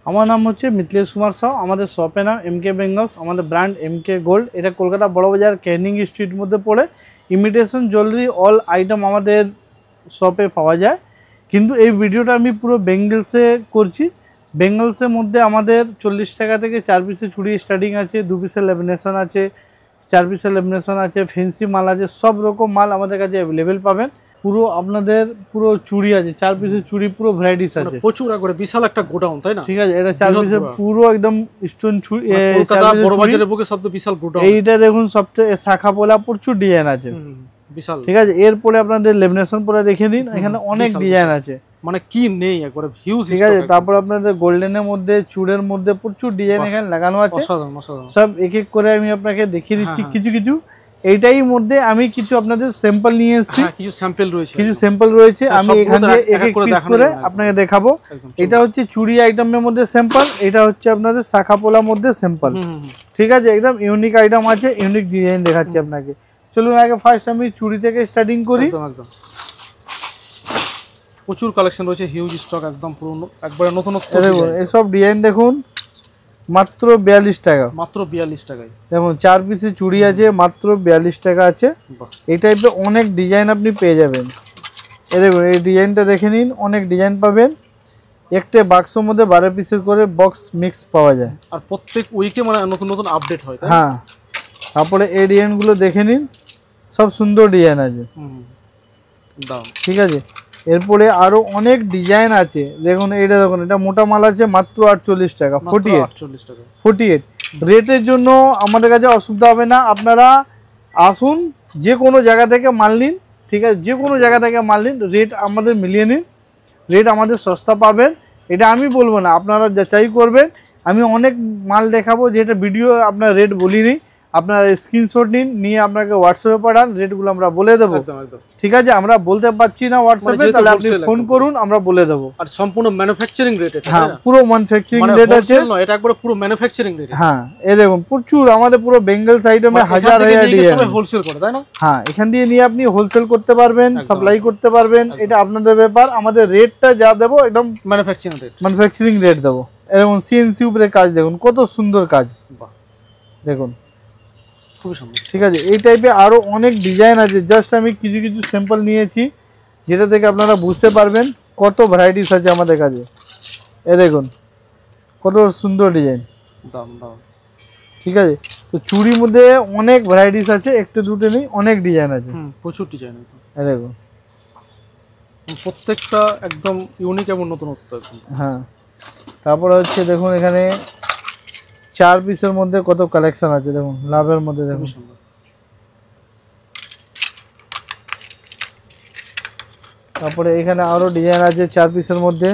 আমার নাম হচ্ছে মিথিলেশ কুমার সাউ। আমাদের শপের নাম এমকে বেঙ্গলস, আমাদের ব্র্যান্ড এমকে গোল্ড। এটা কলকাতা বড়বাজার ক্যানিং স্ট্রিট মধ্যে পড়ে। ইমিটেশন জুয়েলারি অল আইটেম আমাদের শপে পাওয়া যায়। কিন্তু এই ভিডিওটা আমি পুরো বেঙ্গলসে করছি। বেঙ্গলসের মধ্যে আমাদের 40 টাকা থেকে 4 পিসের চুড়ি স্টার্টিং আছে, 2 পিসের লেমিনেশন আছে, 4 পিসের লেমিনেশন আছে, ফেন্সি মাল আছে, সব রকম মাল আমাদের কাছে অ্যাভেলেবেল পাবেন। পুরো আপনাদের পুরো চুড়ি আছে, 4 পিসের চুড়ি পুরো ভ্যারাইটিস আছে, প্রচুর করে বিশাল একটা গোডাউন, তাই না? ঠিক আছে, এটা 4 পিসের পুরো একদম স্টোন চুড়ি। কলকাতা বড় বাজারের বুকে সবচেয়ে বিশাল গোডাউন। এইটা দেখুন সবচেয়ে শাখা পোলা প্রচুর ডিজাইন আছে, বিশাল, ঠিক আছে। এরপরে আপনাদের লেমিনেশন পরে দেখে দিন, এখানে অনেক ডিজাইন আছে, মানে কি নেই একবারে হিউজ, ঠিক আছে। তারপর আপনাদের গোল্ডেনের মধ্যে চুড়ের মধ্যে প্রচুর ডিজাইন এখানে লাগানো আছে, সব এক এক করে আমি আপনাকে দেখিয়ে দিচ্ছি কিছু কিছু। এইটাই মধ্যে আমি কিছু আপনাদের স্যাম্পল নিয়ে এসেছি, কিছু স্যাম্পল রয়েছে, আমি এখান থেকে এক এক পিস করে আপনাকে দেখাবো। এটা হচ্ছে চুড়ি আইটেমের মধ্যে স্যাম্পল, এটা হচ্ছে আপনাদের শাখা পোলার মধ্যে স্যাম্পল, ঠিক আছে। একদম ইউনিক আইটেম আছে, ইউনিক ডিজাইন দেখাচ্ছি আপনাকে। চলুন আগে ফার্স্ট আমি চুড়ি থেকে স্টার্টিং করি। প্রচুর কালেকশন রয়েছে, হিউজ স্টক, একদম পুরনো একবারে নতুন। দেখুন এসব ডিজাইন দেখুন, মাত্র 42 টাকা, মাত্র 42 টাকায়। দেখুন 4 পিসের চুড়ি আছে, মাত্র 42 টাকা আছে। এই টাইপের অনেক ডিজাইন আপনি পেয়ে যাবেন। এই দেখুন এই ডিজাইনটা দেখে নিন, অনেক ডিজাইন পাবেন। একটা বাক্সের মধ্যে 12 পিসের করে বক্স মিক্স পাওয়া যায়, আর প্রত্যেক উইকে মানে নতুন নতুন আপডেট হয়। হ্যাঁ, তারপরে এই ডিজাইনগুলো দেখে নিন, সব সুন্দর ডিজাইন আছে, ঠিক আছে। এরপরে আরো অনেক ডিজাইন আছে, দেখুন এইটা দেখুন, এটা মোটা মাল আছে মাত্র 48 টাকা, 48 রেটের জন্য আমাদের কাছে অসুবিধা হবে না। আপনারা আসুন, যে কোনো জায়গা থেকে মাল নিন, ঠিক আছে, যে কোনো জায়গা থেকে মাল নিন, রেট আমাদের মিলিয়ে নিন, রেট আমাদের সস্তা পাবেন। এটা আমি বলবো না, আপনারা যাচাই করবেন। আমি অনেক মাল দেখাবো যেটা ভিডিও আপনার রেট বলিনি, আপনারা স্ক্রিনশট নিন, নিয়ে আপনাকে হোয়াটসঅ্যাপে পাঠান, রেটগুলো আমরা বলে দেবো, ঠিক আছে। আমরা বলতে পারছি না হোয়াটসঅ্যাপে, তাহলে আপনি ফোন করুন, আমরা বলে দেবো। আর সম্পূর্ণ ম্যানুফ্যাকচারিং রেট, হ্যাঁ, পুরো ম্যানুফ্যাকচারিং রেট আছে, এটা একবারে পুরো ম্যানুফ্যাকচারিং রেট। হ্যাঁ, এই দেখুন প্রচুর আমাদের পুরো বেঙ্গলস আইটেমে হাজার ডিজাইন হোলসেল করে, তাই না? হ্যাঁ, এখান দিয়ে নিয়ে আপনি হোলসেল করতে পারবেন, সাপ্লাই করতে পারবেন, এটা আপনাদের ব্যাপার। আমাদের রেটটা যা দেবো একদম ম্যানুফ্যাকচারিং রেট দেবো। এরকম সিএনসি উপরে কাজ দেখুন, কত সুন্দর কাজ, দেখুন খুবই সুন্দর, ঠিক আছে। এই টাইপে আরো অনেক ডিজাইন আছে, জাস্ট আমি কিছু কিছু স্যাম্পল নিয়েছি, যেটা থেকে আপনারা বুঝতে পারবেন কত ভ্যারাইটিস আছে আমাদের কাছে। এ দেখুন কত সুন্দর ডিজাইন, ঠিক আছে। তো চুড়ির মধ্যে অনেক ভ্যারাইটিস আছে, একটা দুটো নেই, অনেক ডিজাইন আছে, প্রচুর ডিজাইন। এ দেখুন প্রত্যেকটা একদম ইউনিক এবং নতুনত্ব। হ্যাঁ, তারপরে হচ্ছে দেখুন এখানে 4 পিসের মধ্যে কত কালেকশন আছে, দেখুন লাভের মধ্যে দেখুন, তারপরে এখানে আরো ডিজাইন আছে 4 পিসের মধ্যে,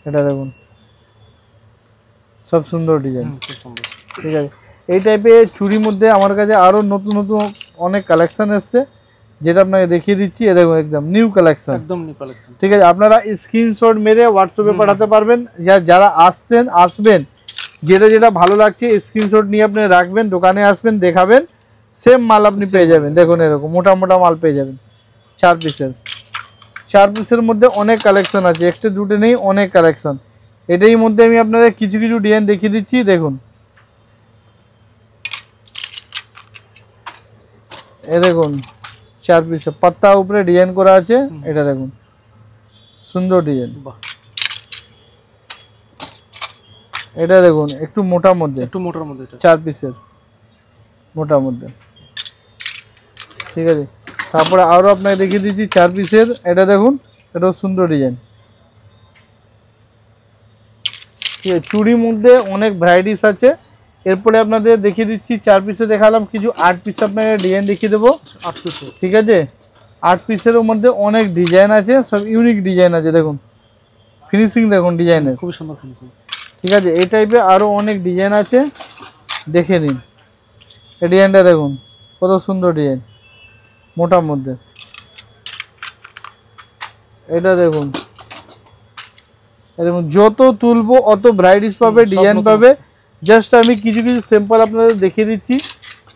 এটা দেখুন সব সুন্দর ডিজাইন, ঠিক আছে। এই টাইপের চুড়ির মধ্যে আমার কাছে আরো নতুন নতুন অনেক কালেকশন এসছে, যেটা আপনাকে দেখিয়ে দিচ্ছি। এ দেখুন একদম নিউ কালেকশন, ঠিক আছে। আপনারা স্ক্রিনশট মেরে হোয়াটসঅ্যাপে পাঠাতে পারবেন, যারা আসবেন, যেটা যেটা ভালো লাগছে স্ক্রিনশট নিয়ে আপনি রাখবেন, দোকানে আসবেন, দেখাবেন, সেম মাল আপনি পেয়ে যাবেন। দেখুন এরকম মোটা মোটা মাল পেয়ে যাবেন, 4 পিসের মধ্যে অনেক কালেকশন আছে, একটা দুটো নেই, অনেক কালেকশন। এটাই মধ্যে আমি আপনাদের কিছু কিছু ডিজাইন দেখিয়ে দিচ্ছি। দেখুন এ দেখুন 4 পিস পাত্তা উপরে ডিজাইন করা আছে, এটা দেখুন সুন্দর ডিজাইন। এটা দেখুন একটু মোটার মধ্যে, 4 পিসের মোটার মধ্যে, ঠিক আছে। তারপরে আরো আপনাকে দেখিয়ে দিচ্ছি 4 পিসের, এটা দেখুন এটাও সুন্দর ডিজাইন, ঠিক আছে। চুড়ির মধ্যে অনেক ভ্যারাইটিস আছে। এরপরে আপনাদের দেখিয়ে দিচ্ছি 4 পিসে দেখালাম, কিছু 8 পিস আপনাকে ডিজাইন দেখিয়ে দেবো, 8 পিসে, ঠিক আছে। 8 পিসের মধ্যে অনেক ডিজাইন আছে, সব ইউনিক ডিজাইন আছে, দেখুন ফিনিশিং দেখুন ডিজাইনের, খুবই সুন্দর ফিনিশিং, ঠিক আছে। এই টাইপের আরো অনেক ডিজাইন আছে, দেখে নিন। এই ডিজাইনটা দেখুন কত সুন্দর ডিজাইন, মোটার মধ্যে, এটা দেখুন, এরকম যত তুলবো অত ভ্যারাইটিস পাবে, ডিজাইন পাবে। জাস্ট আমি কিছু কিছু স্যাম্পল আপনাদের দেখিয়ে দিচ্ছি,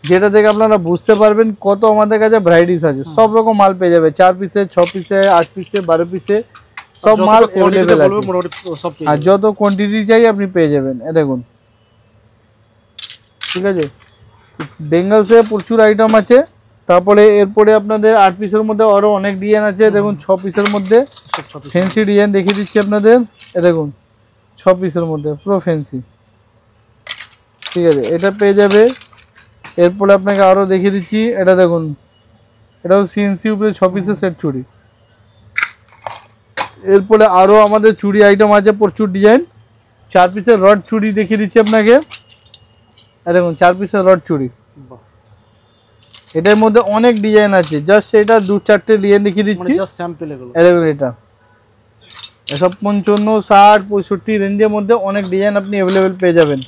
যেটা থেকে আপনারা বুঝতে পারবেন কত আমাদের কাছে ভ্যারাইটিস আছে। সব রকম মাল পেয়ে যাবে, 4 পিসে, 6 পিসে, 8 পিসে, 12 পিসে, সব মাল কোয়ালিটি अवेलेबल বলবে আছে মোটামুটি সব পেয়ে আর যাবেন। যত কোয়ান্টিটি চাই আপনি পেয়ে যাবেন। এ দেখুন, ঠিক আছে, বেঙ্গলসে প্রচুর আইটেম আছে। তারপরে এরপরে আপনাদের 8 পিসের মধ্যে আরও অনেক ডিজাইন আছে। দেখুন 6 পিসের মধ্যে সব 6 পিস। ফ্যান্সি ডিজাইন দেখিয়ে দিচ্ছি আপনাদের। এ দেখুন 6 পিসের মধ্যে পুরো ফ্যান্সি, ঠিক আছে, এটা পেয়ে যাবে। এরপরে আপনাকে আরও দেখিয়ে দিচ্ছি, এটা দেখুন, এটাও সিএনসি উপরে 6 পিসের সেট চুড়ি। এরপরে আরও আমাদের চুড়ি আইটেম আছে প্রচুর ডিজাইন। 4 পিসের রড চুড়ি দেখিয়ে দিচ্ছি আপনাকে। এই দেখুন 4 পিসের রড চুড়ি, বাহ, এটার মধ্যে অনেক ডিজাইন আছে। জাস্ট এটা 2-4টে ডিজাইন দেখিয়ে দিচ্ছি। জাস্ট স্যাম্পল এগুলো। এই দেখুন এটা, এসব 55, 60, 65 রেঞ্জের মধ্যে অনেক ডিজাইন আপনি অ্যাভেলেবেল পেয়ে যাবেন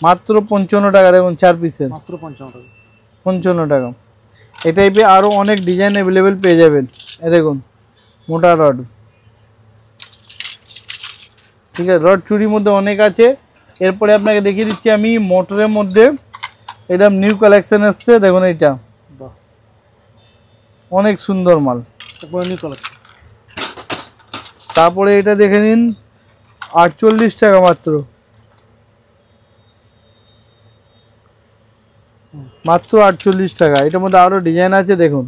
মাত্র 55 টাকা। দেখুন 4 পিসের মাত্র 55 টাকা। 55 টাকা। এই টাইপে আরও অনেক ডিজাইন অ্যাভেলেবেল পেয়ে যাবেন। এই দেখুন মোটা রড, ঠিক আছে, রড চুরির মধ্যে অনেক আছে। এরপরে আপনাকে দেখিয়ে দিচ্ছি আমি মোটরের মধ্যে একদম নিউ কালেকশন এসছে। দেখুন এইটা, বাহ, অনেক সুন্দর মাল। একবারে নিউ কালেকশন। তারপরে এটা দেখে নিন 48 টাকা মাত্র, মাত্র 48 টাকা। এটার মধ্যে আরও ডিজাইন আছে দেখুন।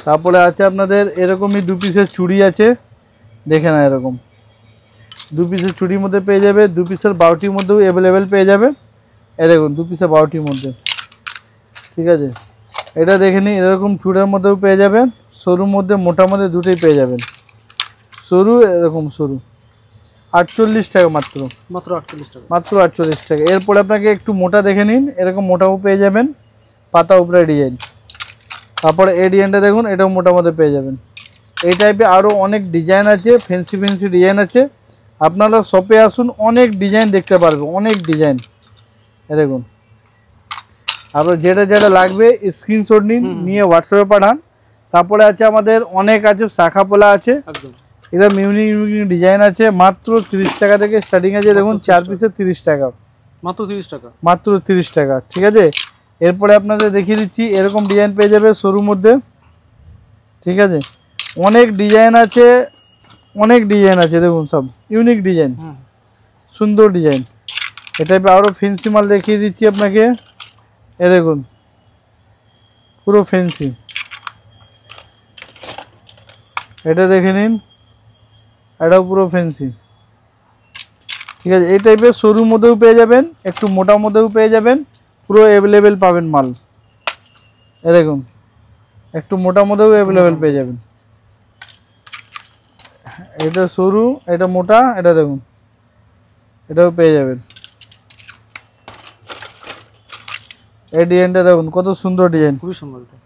তারপরে আছে আপনাদের এরকমই 2 পিসের চুড়ি আছে, দেখে না, এরকম 2 পিসের চুড়ির মধ্যে পেয়ে যাবে। 2 পিসের বাউটির মধ্যেও অ্যাভেলেবেল পেয়ে যাবে। এই দেখুন 2 পিসের বাউটির মধ্যে, ঠিক আছে, এটা দেখে নিন। এরকম চুড়ের মধ্যেও পেয়ে যাবেন, সরুর মধ্যে মোটার মধ্যে দুটোই পেয়ে যাবেন। সরু, এরকম সরু, 48 টাকা মাত্র, মাত্র 48 টাকা। মাত্র 48 টাকা। এরপরে আপনাকে একটু মোটা দেখে নিন, এরকম মোটাও পেয়ে যাবেন, পাতা উপরে ডিজাইন। তারপরে এই ডিজাইনটা দেখুন, এটাও মোটার মধ্যে পেয়ে যাবেন। এই টাইপে আরও অনেক ডিজাইন আছে, ফ্যান্সি ফ্যান্সি ডিজাইন আছে। আপনারা শপে আসুন, অনেক ডিজাইন দেখতে পারবেন, অনেক ডিজাইন। দেখুন, আপনার যেটা যেটা লাগবে স্ক্রিনশট নিন, নিয়ে হোয়াটসঅ্যাপে পাঠান। তারপরে আছে আমাদের অনেক আছে, শাখা পোলা আছে, একদম এটা ইউনিক ইউনিক ডিজাইন আছে। মাত্র 30 টাকা থেকে স্টার্টিং আছে। দেখুন 4 পিসে 30 টাকা, মাত্র 30 টাকা। মাত্র 30 টাকা, ঠিক আছে। এরপরে আপনাদের দেখিয়ে দিচ্ছি, এরকম ডিজাইন পেয়ে যাবে সরুর মধ্যে, ঠিক আছে, অনেক ডিজাইন আছে, অনেক ডিজাইন আছে। দেখুন সব ইউনিক ডিজাইন, সুন্দর ডিজাইন। এটা আরও ফ্যান্সি মাল দেখিয়ে দিচ্ছি আপনাকে। এ দেখুন পুরো ফ্যান্সি, এটা দেখে নিন, এটাও পুরো ফ্যান্সি, ঠিক আছে। এই টাইপের সরুর মধ্যেও পেয়ে যাবেন, একটু মোটার মধ্যেও পেয়ে যাবেন, পুরো অ্যাভেলেবেল পাবেন মাল। এ দেখুন একটু মোটার মধ্যেও অ্যাভেলেবেল পেয়ে যাবেন। এটা সরু, এটা মোটা, এটা দেখুন, এটাও পেয়ে যাবেন। এই ডিজাইনটা দেখুন কত সুন্দর ডিজাইন, খুবই সুন্দর এটা।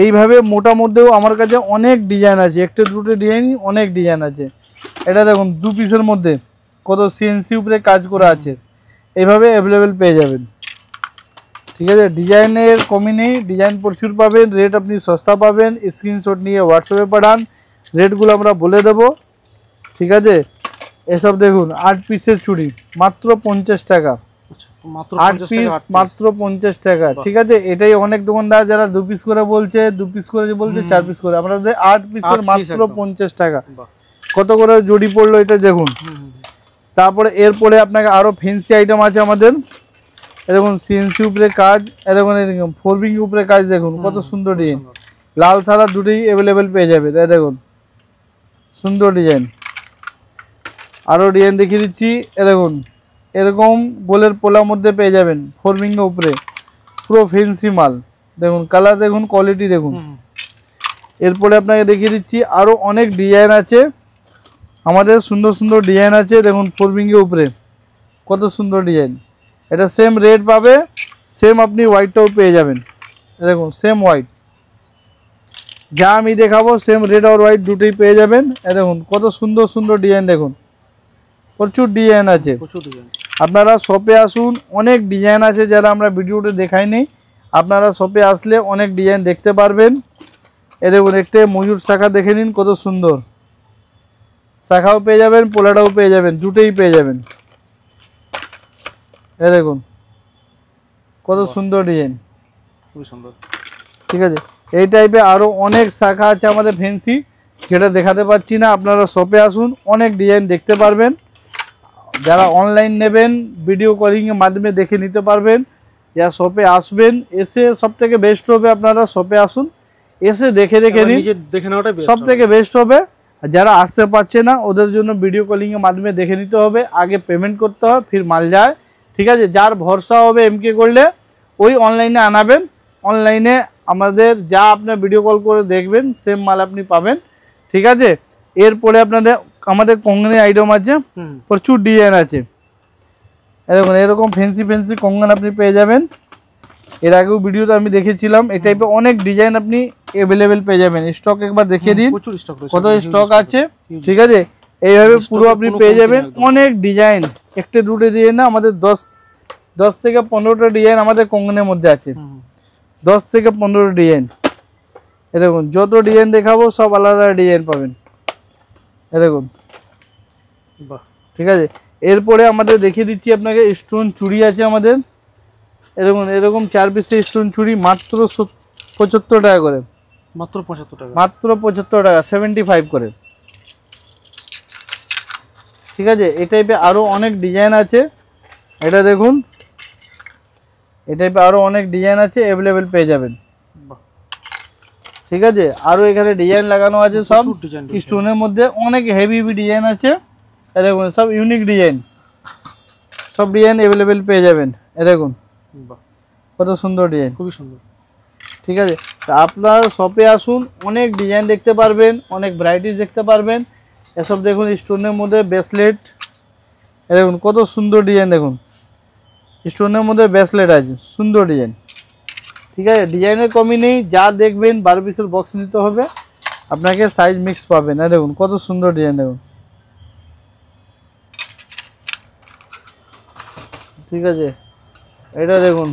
এইভাবে মোটার মধ্যেও আমার কাছে অনেক ডিজাইন আছে, একটা দুটো ডিজাইন, অনেক ডিজাইন আছে। এটা দেখুন 2 পিসের মধ্যে কত সিএনসি উপরে কাজ করা আছে, এইভাবে অ্যাভেলেবেল পেয়ে যাবেন, ঠিক আছে। ডিজাইনের কমি নেই, ডিজাইন প্রচুর পাবেন, রেট আপনি সস্তা পাবেন। স্ক্রিনশট নিয়ে হোয়াটসঅ্যাপে পাঠান, রেটগুলো আমরা বলে দেব, ঠিক আছে। এসব দেখুন 8 পিসের চুড়ি মাত্র 50 টাকা, আচ্ছা, মাত্র 8 পিস মাত্র 50 টাকা, ঠিক আছে। এটাই অনেক দোকানদার যারা 2 পিস করে বলছে, 2 পিস করে বলছে, 4 পিস করে, আমরা 8 পিসের মাত্র 50 টাকা। কত করে জড়ি পড়লো এটা দেখুন। তারপরে এরপরে আপনাকে আরও ফ্যান্সি আইটেম আছে আমাদের। দেখুন সিএনসি উপরে কাজ, দেখুন এরকম ফোরবিং উপরে কাজ, দেখুন কত সুন্দর ডিজাইন, লাল সাদা দুটোই অ্যাভেলেবেল পেয়ে যাবে। তাই দেখুন সুন্দর ডিজাইন, আরও ডিজাইন দেখিয়ে দিচ্ছি। দেখুন এরকম গোলের পোলার মধ্যে পেয়ে যাবেন, ফোরবিংয়ের উপরে পুরো ফ্যান্সি মাল। দেখুন কালার দেখুন, কোয়ালিটি দেখুন। এরপরে আপনাকে দেখিয়ে দিচ্ছি আরও অনেক ডিজাইন আছে আমাদের, সুন্দর সুন্দর ডিজাইন আছে। দেখুন ফোরবিংয়ের উপরে কত সুন্দর ডিজাইন, এটা সেম রেট পাবে, সেম আপনি হোয়াইটটাও পেয়ে যাবেন। দেখুন সেম হোয়াইট, যা আমি দেখাবো সেম রেড আর হোয়াইট দুটোই পেয়ে যাবেন। দেখুন কত সুন্দর সুন্দর ডিজাইন, দেখুন প্রচুর ডিজাইন আছে। আপনারা শপে আসুন, অনেক ডিজাইন আছে যারা আমরা ভিডিওতে দেখাইনি, আপনারা শপে আসলে অনেক ডিজাইন দেখতে পারবেন। দেখুন একটা ময়ূর শাখা দেখে নিন, কত সুন্দর শাখাও পেয়ে যাবেন, পোলাটাও পেয়ে যাবেন, দুটোই পেয়ে যাবেন। দেখুন কত সুন্দর ডিজাইন, খুবই সুন্দর, ঠিক আছে। এই টাইপের আরও অনেক শাখা আছে আমাদের ফ্যান্সি, যেটা দেখাতে পাচ্ছি না। আপনারা শপে আসুন, অনেক ডিজাইন দেখতে পারবেন। যারা অনলাইন নেবেন ভিডিও কলিংয়ের মাধ্যমে দেখে নিতে পারবেন। যা শপে আসবেন, এসে সব থেকে বেস্ট হবে আপনারা শপে আসুন, এসে দেখে নিন, দেখে নেওয়াটাই সব থেকে বেস্ট হবে। যারা আসতে পারছে না ওদের জন্য ভিডিও কলিংয়ের মাধ্যমে দেখে নিতে হবে, আগে পেমেন্ট করতে হবে, ফির মাল যায়। ঠিক আছে, যার ভরসা হবে এমকে করলে ওই অনলাইনে আনাবেন। অনলাইনে আমাদের যা আপনার ভিডিও কল করে দেখবেন সেম মাল আপনি পাবেন। ঠিক আছে, এরপরে আমাদের কঙ্গনের আইটেম আছে, প্রচুর ডিজাইন আছে। এরকম এরকম ফ্যান্সি কঙ্গন আপনি পেয়ে যাবেন। এর আগেও ভিডিওতে আমি দেখেছিলাম, এই টাইপের অনেক ডিজাইন আপনি অ্যাভেলেবেল পেয়ে যাবেন। স্টক একবার দেখিয়ে দিন কত স্টক আছে। ঠিক আছে, এইভাবে পুরো আপনি পেয়ে যাবেন অনেক ডিজাইন, একটা দুটো ডিজাইন না, আমাদের 10 থেকে 15টা ডিজাইন আমাদের কঙ্গনের মধ্যে আছে। 10 থেকে 15 ডিজাইন। এ দেখুন, যত ডিজাইন দেখাবো সব আলাদা ডিজাইন পাবেন। এ দেখুন, ঠিক আছে। এরপরে আমাদের দেখিয়ে দিচ্ছি আপনাকে স্টোন চুড়ি আছে আমাদের। এরকম 4 পিসের স্টোন চুড়ি মাত্র 75 টাকা করে, মাত্র 75 টাকা, মাত্র 75 টাকা, 75 করে। ঠিক আছে, এই টাইপে আরও অনেক ডিজাইন আছে। এটা দেখুন, এই টাইপে আরও অনেক ডিজাইন আছে, অ্যাভেলেবেল পেয়ে যাবেন। ঠিক আছে, আরও এখানে ডিজাইন লাগানো আছে সব স্টোনের মধ্যে, অনেক হেভি ডিজাইন আছে। দেখুন সব ইউনিক ডিজাইন, সব ডিজাইন অ্যাভেলেবেল পেয়ে যাবেন। দেখুন কত সুন্দর ডিজাইন, খুবই সুন্দর। ঠিক আছে, তা আপনার শপে আসুন, অনেক ডিজাইন দেখতে পারবেন, অনেক ভ্যারাইটিস দেখতে পারবেন। এসব দেখুন স্টোনের মধ্যে ব্রেসলেট, দেখুন কত সুন্দর ডিজাইন, দেখুন স্টোনের মধ্যে ব্রেসলেট আছে, সুন্দর ডিজাইন। ঠিক আছে, ডিজাইনের কমই নেই, যা দেখবেন 12 পিসের বক্স নিতে হবে, আপনাকে সাইজ মিক্স পাবেন। দেখুন কত সুন্দর ডিজাইন, দেখুন। ঠিক আছে, এটা দেখুন,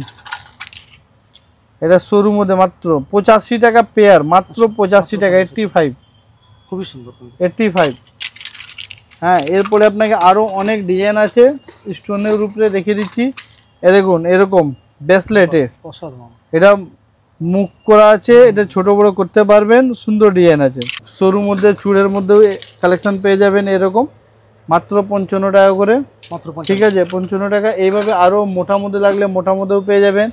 এটা শোরুম মধ্যে মাত্র 85 টাকা পেয়ার, মাত্র 85 টাকা, 85, খুবই সুন্দর 85। হ্যাঁ, এরপরে আপনাকে আরও অনেক ডিজাইন আছে স্টোনের উপরে দেখিয়ে দিচ্ছি। দেখুন এরকম ব্রেসলেটে, এটা মুখ করা আছে, এটা ছোট বড় করতে পারবেন, সুন্দর ডিজাইন আছে। শোরুম মধ্যে চুড়ের মধ্যেও কালেকশন পেয়ে যাবেন এরকম, মাত্র 55 টাকা করে, মাত্র। ঠিক আছে, 55 টাকা। এইভাবে আরও মোটা মধ্যে লাগলে মোটা মধ্যেও পেয়ে যাবেন।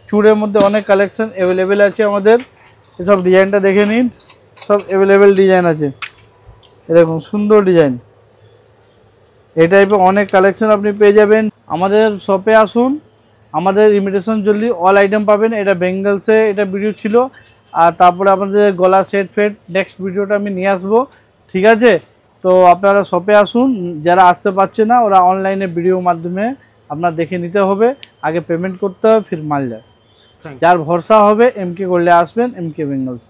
চুড়ের মধ্যে অনেক কালেকশন অ্যাভেলেবেল আছে আমাদের। এসব ডিজাইনটা দেখে নিন, সব অ্যাভেলেবেল ডিজাইন আছে। এরকম সুন্দর ডিজাইন, এই টাইপের অনেক কালেকশন আপনি পেয়ে যাবেন। আমাদের শপে আসুন, আমাদের ইমিটেশন জুয়েলারি অল আইটেম পাবেন। এটা বেঙ্গলসে এটা ভিডিও ছিল, আর তারপরে আমাদের গলা সেট ফেট নেক্সট ভিডিওটা আমি নিয়ে আসবো। ঠিক আছে, তো আপনারা শপে আসুন, যারা আসতে পারছে না ওরা অনলাইনে ভিডিওর মাধ্যমে আপনার দেখে নিতে হবে, আগে পেমেন্ট করতে হবে, ফির মাল যায়। যার ভরসা হবে এমকে করলে আসবেন, এমকে বেঙ্গলস।